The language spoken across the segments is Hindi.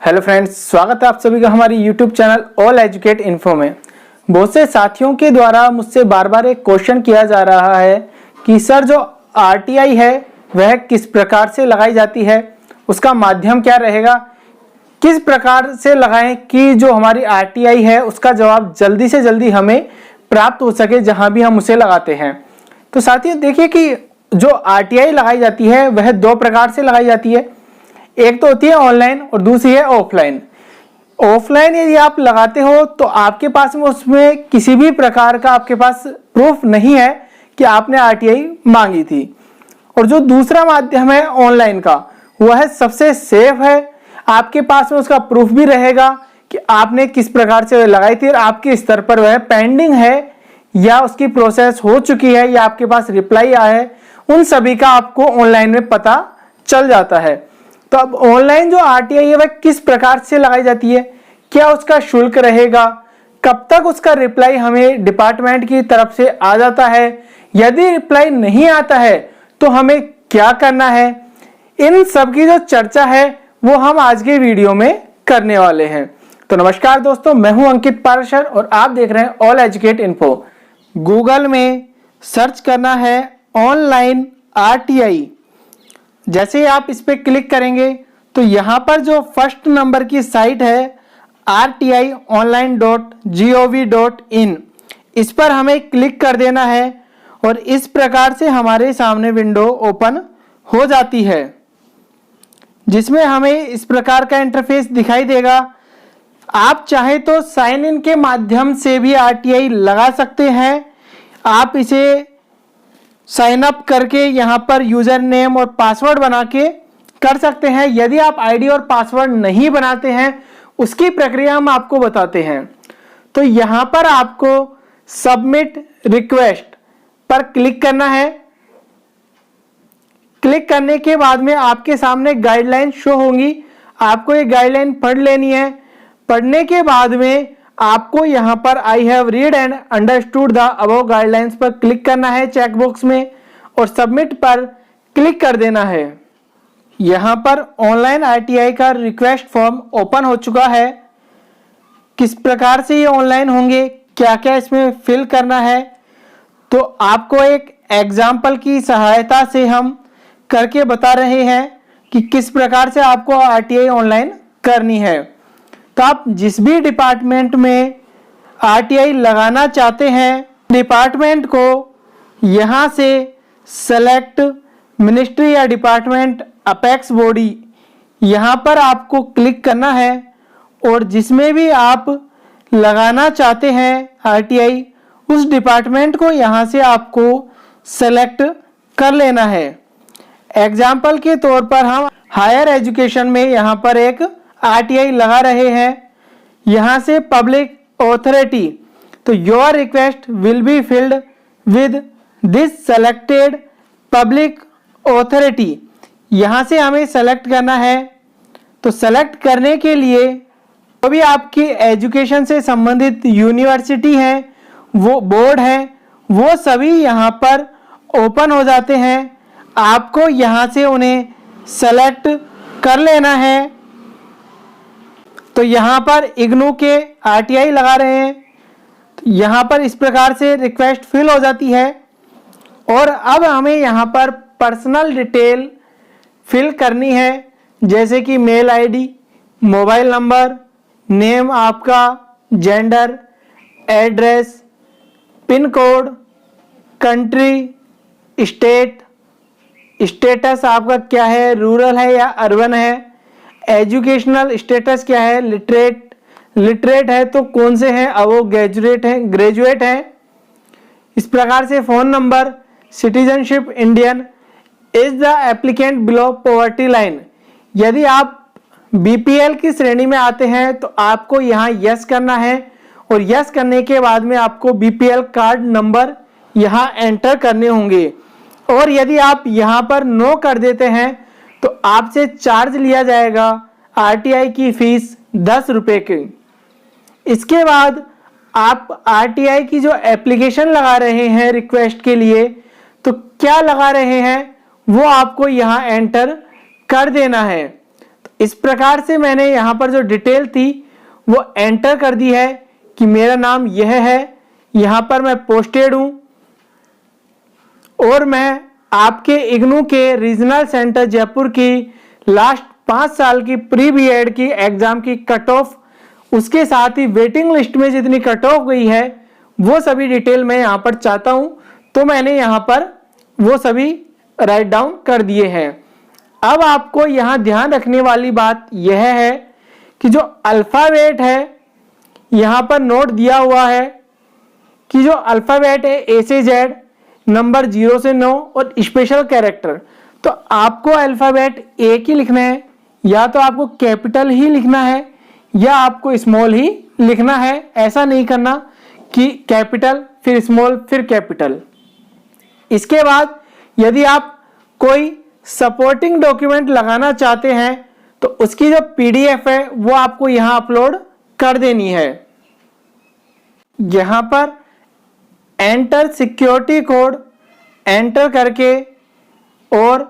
हेलो फ्रेंड्स, स्वागत है आप सभी का हमारी YouTube channel all educate info में। बहुत से साथियों के द्वारा मुझसे बार बार एक क्वेश्चन किया जा रहा है कि सर जो आरटीआई है वह किस प्रकार से लगाई जाती है, उसका माध्यम क्या रहेगा, किस प्रकार से लगाएं कि जो हमारी आरटीआई है उसका जवाब जल्दी से जल्दी हमें प्राप्त हो सके जहां भी हम उसे लगाते हैं। तो साथियों देखिए कि जो आरटीआई लगाई जाती है वह दो प्रकार से लगाई जाती है। एक तो होती है ऑनलाइन और दूसरी है ऑफलाइन। ऑफलाइन यदि आप लगाते हो तो आपके पास में उसमें किसी भी प्रकार का आपके पास प्रूफ नहीं है कि आपने आरटीआई मांगी थी। और जो दूसरा माध्यम है ऑनलाइन का, वह सबसे सेफ है। आपके पास में उसका प्रूफ भी रहेगा कि आपने किस प्रकार से वह लगाई थी और आपके स्तर पर वह पेंडिंग है या उसकी प्रोसेस हो चुकी है या आपके पास रिप्लाई आया है, उन सभी का आपको ऑनलाइन में पता चल जाता है। तो अब ऑनलाइन जो आरटीआई है वह किस प्रकार से लगाई जाती है, क्या उसका शुल्क रहेगा, कब तक उसका रिप्लाई हमें डिपार्टमेंट की तरफ से आ जाता है, यदि रिप्लाई नहीं आता है तो हमें क्या करना है, इन सब की जो चर्चा है वो हम आज के वीडियो में करने वाले हैं। तो नमस्कार दोस्तों, मैं हूं अंकित पाराशर और आप देख रहे हैं ऑल एजुकेट इन्फो। गूगल में सर्च करना है ऑनलाइन आरटीआई। जैसे ही आप इस पर क्लिक करेंगे तो यहाँ पर जो फर्स्ट नंबर की साइट है rtionline.gov.in, इस पर हमें क्लिक कर देना है और इस प्रकार से हमारे सामने विंडो ओपन हो जाती है, जिसमें हमें इस प्रकार का इंटरफेस दिखाई देगा। आप चाहे तो साइन इन के माध्यम से भी आरटीआई लगा सकते हैं। आप इसे साइन अप करके यहाँ पर यूजर नेम और पासवर्ड बना के कर सकते हैं। यदि आप आईडी और पासवर्ड नहीं बनाते हैं, उसकी प्रक्रिया हम आपको बताते हैं। तो यहाँ पर आपको सबमिट रिक्वेस्ट पर क्लिक करना है। क्लिक करने के बाद में आपके सामने गाइडलाइन शो होंगी, आपको ये गाइडलाइन पढ़ लेनी है। पढ़ने के बाद में आपको यहाँ पर I have read and understood the above guidelines पर क्लिक करना है चेक बॉक्स में और सबमिट पर क्लिक कर देना है। यहाँ पर ऑनलाइन आरटीआई का रिक्वेस्ट फॉर्म ओपन हो चुका है। किस प्रकार से ये ऑनलाइन होंगे, क्या क्या इसमें फिल करना है, तो आपको एक एग्जाम्पल की सहायता से हम करके बता रहे हैं कि किस प्रकार से आपको आरटीआई ऑनलाइन करनी है। तो आप जिस भी डिपार्टमेंट में आरटीआई लगाना चाहते हैं, डिपार्टमेंट को यहाँ से सेलेक्ट मिनिस्ट्री या डिपार्टमेंट अपेक्स बॉडी, यहाँ पर आपको क्लिक करना है और जिसमें भी आप लगाना चाहते हैं आरटीआई, उस डिपार्टमेंट को यहाँ से आपको सेलेक्ट कर लेना है। एग्जाम्पल के तौर पर हम हायर एजुकेशन में यहाँ पर एक आरटीआई लगा रहे हैं। यहाँ से पब्लिक ऑथोरिटी, तो your request will be filled with this selected public authority, यहाँ से हमें सेलेक्ट करना है। तो सेलेक्ट करने के लिए जो भी आपकी एजुकेशन से संबंधित यूनिवर्सिटी है, वो बोर्ड है, वो सभी यहाँ पर ओपन हो जाते हैं। आपको यहाँ से उन्हें सेलेक्ट कर लेना है। तो यहाँ पर इग्नू के आरटीआई लगा रहे हैं, तो यहाँ पर इस प्रकार से रिक्वेस्ट फिल हो जाती है और अब हमें यहाँ पर पर्सनल डिटेल फिल करनी है, जैसे कि mail ID, mobile number, name आपका, gender, address, pin code, country, state, status आपका क्या है, रूरल है या अर्बन है, एजुकेशनल स्टेटस क्या है, लिटरेट है तो कौन से हैं, अब वो ग्रेजुएट है। इस प्रकार से phone number, citizenship Indian, is the applicant below poverty line, यदि आप बीपीएल की श्रेणी में आते हैं तो आपको यहाँ यस करना है और यस करने के बाद में आपको बीपीएल कार्ड नंबर यहाँ एंटर करने होंगे। और यदि आप यहाँ पर नो कर देते हैं तो आपसे चार्ज लिया जाएगा आरटीआई की फीस 10 रुपये की। इसके बाद आप आरटीआई की जो एप्लीकेशन लगा रहे हैं रिक्वेस्ट के लिए, तो क्या लगा रहे हैं वो आपको यहाँ एंटर कर देना है। तो इस प्रकार से मैंने यहाँ पर जो डिटेल थी वो एंटर कर दी है कि मेरा नाम यह है, यहाँ पर मैं पोस्टेड हूँ और मैं आपके इग्नू के रीजनल सेंटर जयपुर की लास्ट 5 साल की प्री बीएड की एग्जाम की कट ऑफ, उसके साथ ही वेटिंग लिस्ट में जितनी कट ऑफ गई है वो सभी डिटेल मैं यहाँ पर चाहता हूँ, तो मैंने यहाँ पर वो सभी राइट डाउन कर दिए हैं। अब आपको यहाँ ध्यान रखने वाली बात यह है कि जो अल्फ़ाबेट है यहाँ पर नोट दिया हुआ है कि जो अल्फ़ाबेट है ए से जेड, नंबर 0 से 9 और स्पेशल कैरेक्टर, तो आपको अल्फ़ाबेट एक ही लिखना है, या तो आपको कैपिटल ही लिखना है या आपको स्मॉल ही लिखना है। ऐसा नहीं करना कि कैपिटल फिर स्मॉल फिर कैपिटल। इसके बाद यदि आप कोई सपोर्टिंग डॉक्यूमेंट लगाना चाहते हैं तो उसकी जो पीडीएफ है वो आपको यहां अपलोड कर देनी है। यहां पर एंटर सिक्योरिटी कोड एंटर करके और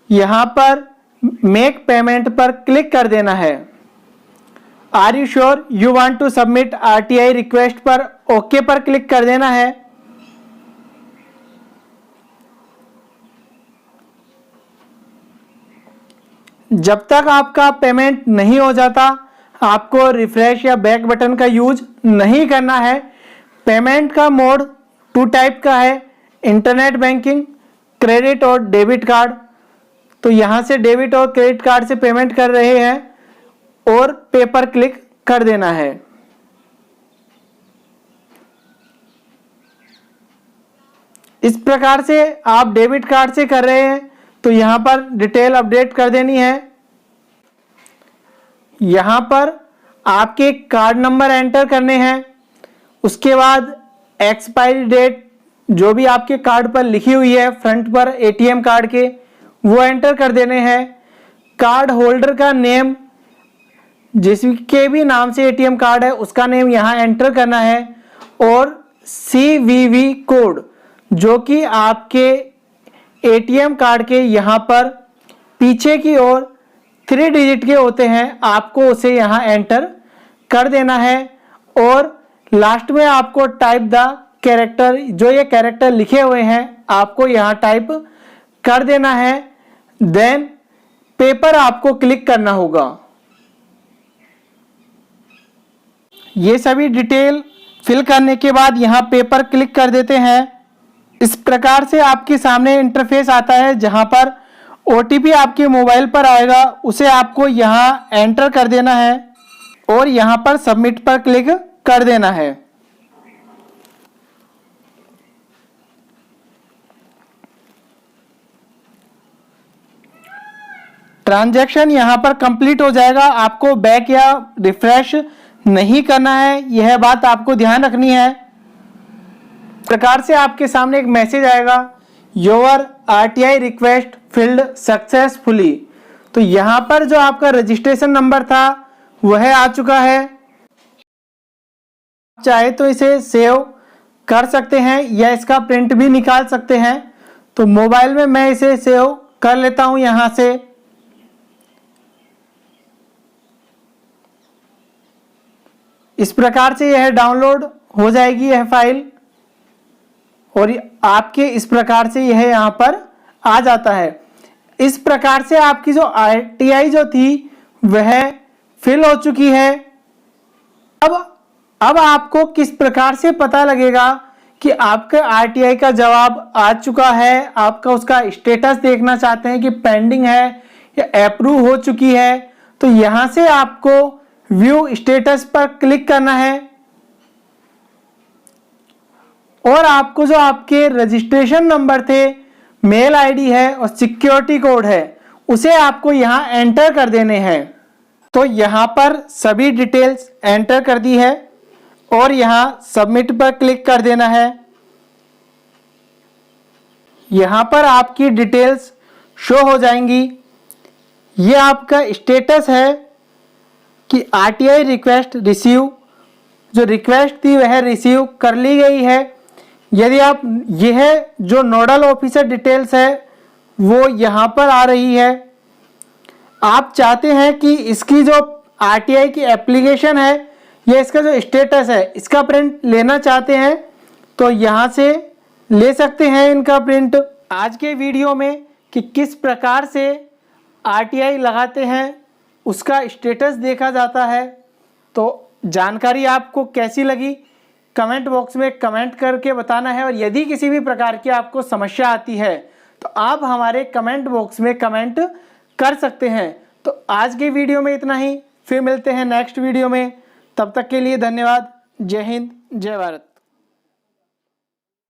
यहां पर मेक पेमेंट पर क्लिक कर देना है। Are you sure you want to submit RTI request पर ओके पर क्लिक कर देना है। जब तक आपका पेमेंट नहीं हो जाता आपको रिफ्रेश या बैक बटन का यूज नहीं करना है। पेमेंट का मोड 2 टाइप का है, इंटरनेट बैंकिंग, क्रेडिट और डेबिट कार्ड। तो यहां से डेबिट और क्रेडिट कार्ड से पेमेंट कर रहे हैं और पे पर क्लिक कर देना है। इस प्रकार से आप डेबिट कार्ड से कर रहे हैं तो यहां पर डिटेल अपडेट कर देनी है। यहां पर आपके कार्ड नंबर एंटर करने हैं, उसके बाद एक्सपायरी डेट जो भी आपके कार्ड पर लिखी हुई है फ्रंट पर एटीएम कार्ड के वो एंटर कर देने हैं। कार्ड होल्डर का नेम, जिसके भी नाम से एटीएम कार्ड है उसका नेम यहां एंटर करना है और CVV कोड जो कि आपके एटीएम कार्ड के यहां पर पीछे की ओर 3 डिजिट के होते हैं, आपको उसे यहां एंटर कर देना है और लास्ट में आपको टाइप द कैरेक्टर, जो ये कैरेक्टर लिखे हुए हैं आपको यहां टाइप कर देना है। देन पेपर आपको क्लिक करना होगा। ये सभी डिटेल फिल करने के बाद यहां पेपर क्लिक कर देते हैं। इस प्रकार से आपके सामने इंटरफेस आता है जहां पर OTP आपके मोबाइल पर आएगा, उसे आपको यहां एंटर कर देना है और यहां पर सबमिट पर क्लिक कर देना है। ट्रांजैक्शन यहां पर कंप्लीट हो जाएगा। आपको बैक या रिफ्रेश नहीं करना है, यह बात आपको ध्यान रखनी है। प्रकार से आपके सामने एक मैसेज आएगा, your RTI request field successfully. तो यहां पर जो आपका रजिस्ट्रेशन नंबर था वह आ चुका है। चाहे तो इसे सेव कर सकते हैं या इसका प्रिंट भी निकाल सकते हैं। तो मोबाइल में मैं इसे सेव कर लेता हूं यहां से। इस प्रकार से यह डाउनलोड हो जाएगी यह फाइल और आपके इस प्रकार से यह यहां पर आ जाता है। इस प्रकार से आपकी जो आरटीआई जो थी वह फिल हो चुकी है। अब आपको किस प्रकार से पता लगेगा कि आपका आरटीआई का जवाब आ चुका है, आपका उसका स्टेटस देखना चाहते हैं कि पेंडिंग है या अप्रूव हो चुकी है, तो यहां से आपको व्यू स्टेटस पर क्लिक करना है और आपको जो आपके रजिस्ट्रेशन नंबर थे, मेल आईडी है और सिक्योरिटी कोड है उसे आपको यहां एंटर कर देने हैं। तो यहां पर सभी डिटेल्स एंटर कर दी है और यहां सबमिट पर क्लिक कर देना है। यहां पर आपकी डिटेल्स शो हो जाएंगी। ये आपका स्टेटस है कि आरटीआई रिक्वेस्ट रिसीव, जो रिक्वेस्ट थी वह रिसीव कर ली गई है। यदि आप यह जो नोडल ऑफिसर डिटेल्स है वो यहाँ पर आ रही है। आप चाहते हैं कि इसकी जो RTI की एप्लीकेशन है या इसका जो स्टेटस है इसका प्रिंट लेना चाहते हैं तो यहाँ से ले सकते हैं इनका प्रिंट। आज के वीडियो में कि किस प्रकार से RTI लगाते हैं उसका स्टेटस देखा जाता है, तो जानकारी आपको कैसी लगी कमेंट बॉक्स में कमेंट करके बताना है। और यदि किसी भी प्रकार की आपको समस्या आती है तो आप हमारे कमेंट बॉक्स में कमेंट कर सकते हैं। तो आज के वीडियो में इतना ही, फिर मिलते हैं नेक्स्ट वीडियो में। तब तक के लिए धन्यवाद। जय हिंद, जय भारत।